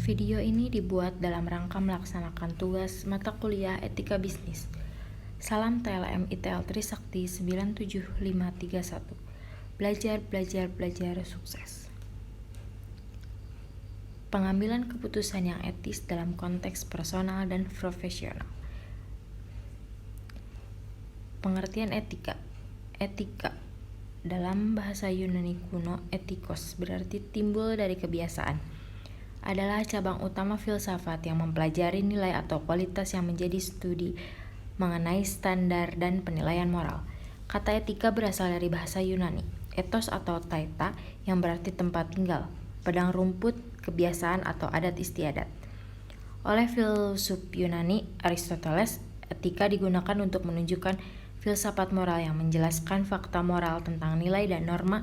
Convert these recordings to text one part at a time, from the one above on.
Video ini dibuat dalam rangka melaksanakan tugas mata kuliah Etika Bisnis. Salam TLM ITL Trisakti 97531. Belajar sukses. Pengambilan keputusan yang etis dalam konteks personal dan profesional. Pengertian etika. Etika dalam bahasa Yunani kuno etikos berarti timbul dari kebiasaan. Adalah cabang utama filsafat yang mempelajari nilai atau kualitas yang menjadi studi mengenai standar dan penilaian moral. Kata etika berasal dari bahasa Yunani, ethos atau taeta yang berarti tempat tinggal, padang rumput, kebiasaan atau adat istiadat. Oleh filsuf Yunani Aristoteles, etika digunakan untuk menunjukkan filsafat moral yang menjelaskan fakta moral tentang nilai dan norma,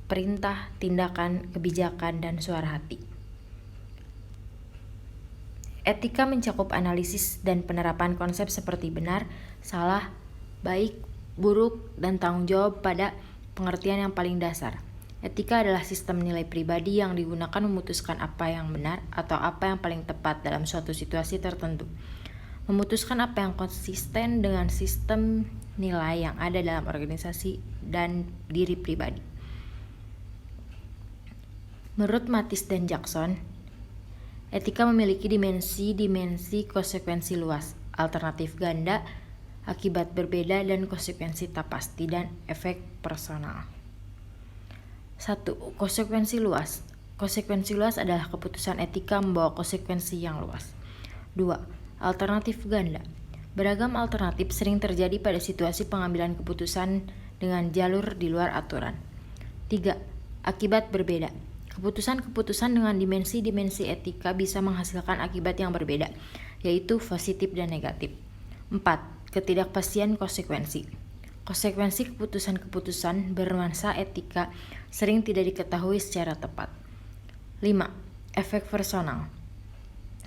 perintah, tindakan, kebijakan, dan suara hati. Etika mencakup analisis dan penerapan konsep seperti benar, salah, baik, buruk, dan tanggung jawab pada pengertian yang paling dasar. Etika adalah sistem nilai pribadi yang digunakan memutuskan apa yang benar atau apa yang paling tepat dalam suatu situasi tertentu. Memutuskan apa yang konsisten dengan sistem nilai yang ada dalam organisasi dan diri pribadi. Menurut Mathis dan Jackson, etika memiliki dimensi konsekuensi luas, alternatif ganda, akibat berbeda, dan konsekuensi tak pasti dan efek personal. 1. Konsekuensi luas. Konsekuensi luas adalah keputusan etika membawa konsekuensi yang luas. 2. Alternatif ganda. Beragam alternatif sering terjadi pada situasi pengambilan keputusan dengan jalur di luar aturan. 3. Akibat berbeda. Keputusan-keputusan dengan dimensi etika bisa menghasilkan akibat yang berbeda, yaitu positif dan negatif. 4. Ketidakpastian konsekuensi. Konsekuensi keputusan-keputusan bernuansa etika sering tidak diketahui secara tepat. 5. Efek personal.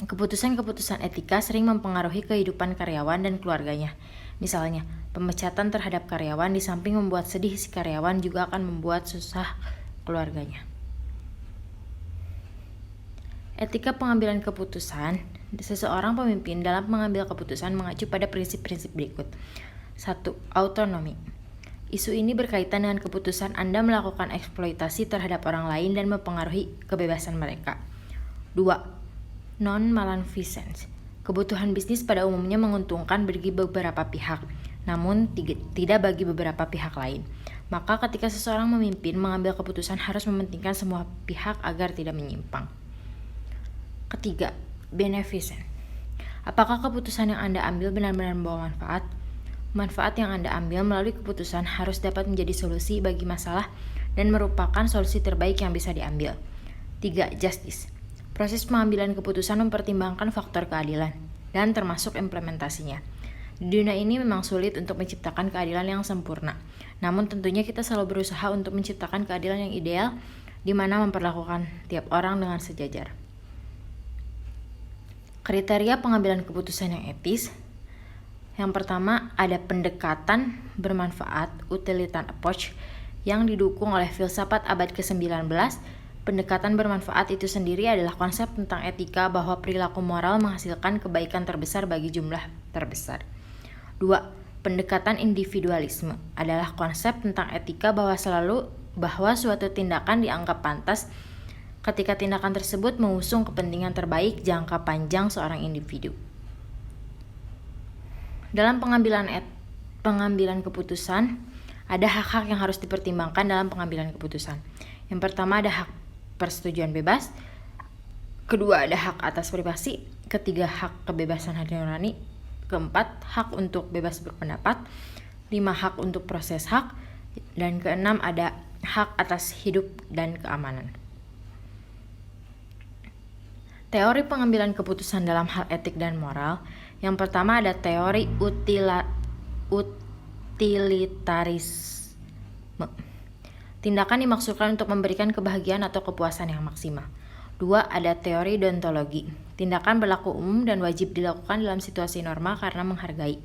Keputusan-keputusan etika sering mempengaruhi kehidupan karyawan dan keluarganya. Misalnya, pemecatan terhadap karyawan di samping membuat sedih si karyawan juga akan membuat susah keluarganya. Etika pengambilan keputusan. Seseorang pemimpin dalam mengambil keputusan mengacu pada prinsip-prinsip berikut. 1. Autonomi. Isu ini berkaitan dengan keputusan Anda melakukan eksploitasi terhadap orang lain dan mempengaruhi kebebasan mereka. 2. Non-maleficence. Kebutuhan bisnis pada umumnya menguntungkan bagi beberapa pihak, namun tidak bagi beberapa pihak lain. Maka ketika seseorang memimpin, mengambil keputusan harus mementingkan semua pihak agar tidak menyimpang. Ketiga, beneficent. Apakah keputusan yang Anda ambil benar-benar membawa manfaat? Manfaat yang Anda ambil melalui keputusan harus dapat menjadi solusi bagi masalah dan merupakan solusi terbaik yang bisa diambil. 3. Justice. Proses pengambilan keputusan mempertimbangkan faktor keadilan dan termasuk implementasinya. Di dunia ini memang sulit untuk menciptakan keadilan yang sempurna. Namun tentunya kita selalu berusaha untuk menciptakan keadilan yang ideal di mana memperlakukan tiap orang dengan sejajar. Kriteria pengambilan keputusan yang etis. Yang pertama, ada pendekatan bermanfaat, utilitarian approach, yang didukung oleh filsafat abad ke-19. Pendekatan bermanfaat itu sendiri adalah konsep tentang etika bahwa perilaku moral menghasilkan kebaikan terbesar bagi jumlah terbesar. 2. Pendekatan individualisme adalah konsep tentang etika bahwa suatu tindakan dianggap pantas ketika tindakan tersebut mengusung kepentingan terbaik jangka panjang seorang individu. Dalam pengambilan keputusan, ada hak-hak yang harus dipertimbangkan dalam pengambilan keputusan. Yang pertama ada hak persetujuan bebas, kedua ada hak atas privasi, ketiga hak kebebasan hati nurani, keempat hak untuk bebas berpendapat, 5 hak untuk proses hak, dan keenam ada hak atas hidup dan keamanan. Teori pengambilan keputusan dalam hal etik dan moral. Yang pertama ada teori utilitarisme. Tindakan dimaksudkan untuk memberikan kebahagiaan atau kepuasan yang maksimal. 2. Ada teori deontologi. Tindakan berlaku umum dan wajib dilakukan dalam situasi norma karena menghargai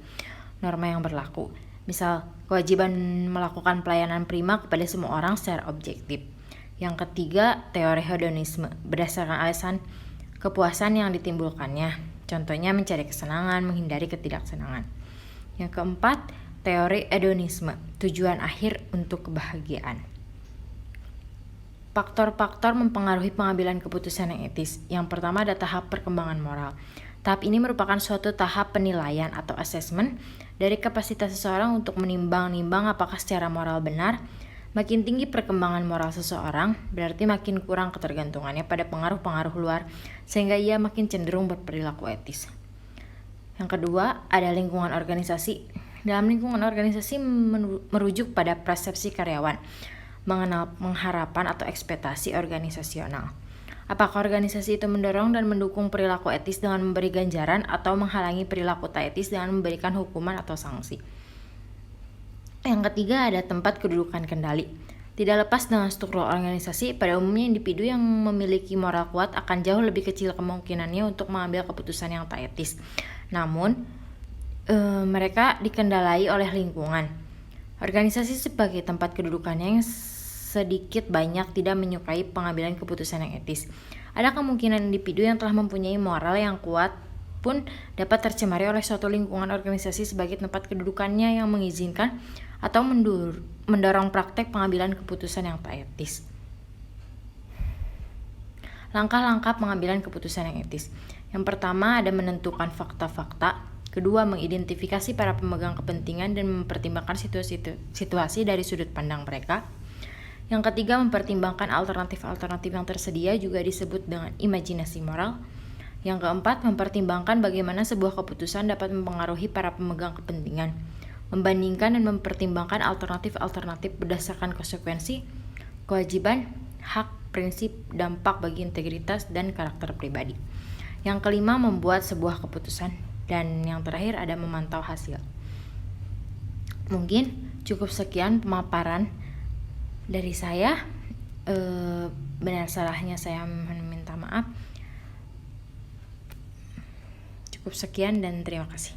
norma yang berlaku. Misal, kewajiban melakukan pelayanan prima kepada semua orang secara objektif. Yang ketiga, teori hedonisme. Berdasarkan alasan kepuasan yang ditimbulkannya. Contohnya mencari kesenangan, menghindari ketidaksenangan. Yang keempat, teori hedonisme, tujuan akhir untuk kebahagiaan. Faktor-faktor mempengaruhi pengambilan keputusan yang etis. Yang pertama ada tahap perkembangan moral. Tahap ini merupakan suatu tahap penilaian atau assessment dari kapasitas seseorang untuk menimbang-nimbang apakah secara moral benar. Makin tinggi perkembangan moral seseorang, berarti makin kurang ketergantungannya pada pengaruh-pengaruh luar, sehingga ia makin cenderung berperilaku etis. Yang kedua, ada lingkungan organisasi. Dalam lingkungan organisasi merujuk pada persepsi karyawan, mengenal pengharapan atau ekspektasi organisasional. Apakah organisasi itu mendorong dan mendukung perilaku etis dengan memberi ganjaran atau menghalangi perilaku tak etis dengan memberikan hukuman atau sanksi. Yang ketiga ada tempat kedudukan kendali. Tidak lepas dengan struktur organisasi, pada umumnya individu yang memiliki moral kuat akan jauh lebih kecil kemungkinannya untuk mengambil keputusan yang tak etis. Namun, mereka dikendalai oleh lingkungan. Organisasi sebagai tempat kedudukannya yang sedikit banyak tidak menyukai pengambilan keputusan yang etis. Ada kemungkinan individu yang telah mempunyai moral yang kuat pun dapat tercemari oleh suatu lingkungan organisasi sebagai tempat kedudukannya yang mengizinkan atau mendorong praktek pengambilan keputusan yang tak etis. Langkah-langkah pengambilan keputusan yang etis. Yang pertama ada menentukan fakta-fakta. Kedua, mengidentifikasi para pemegang kepentingan dan mempertimbangkan situasi dari sudut pandang mereka. Yang ketiga, mempertimbangkan alternatif-alternatif yang tersedia, juga disebut dengan imajinasi moral. Yang keempat, mempertimbangkan bagaimana sebuah keputusan dapat mempengaruhi para pemegang kepentingan. Membandingkan dan mempertimbangkan alternatif-alternatif berdasarkan konsekuensi, kewajiban, hak, prinsip, dampak bagi integritas dan karakter pribadi. Yang kelima, membuat sebuah keputusan. Dan yang terakhir ada memantau hasil. Mungkin cukup sekian pemaparan dari saya. Benar salahnya saya minta maaf. Cukup sekian dan terima kasih.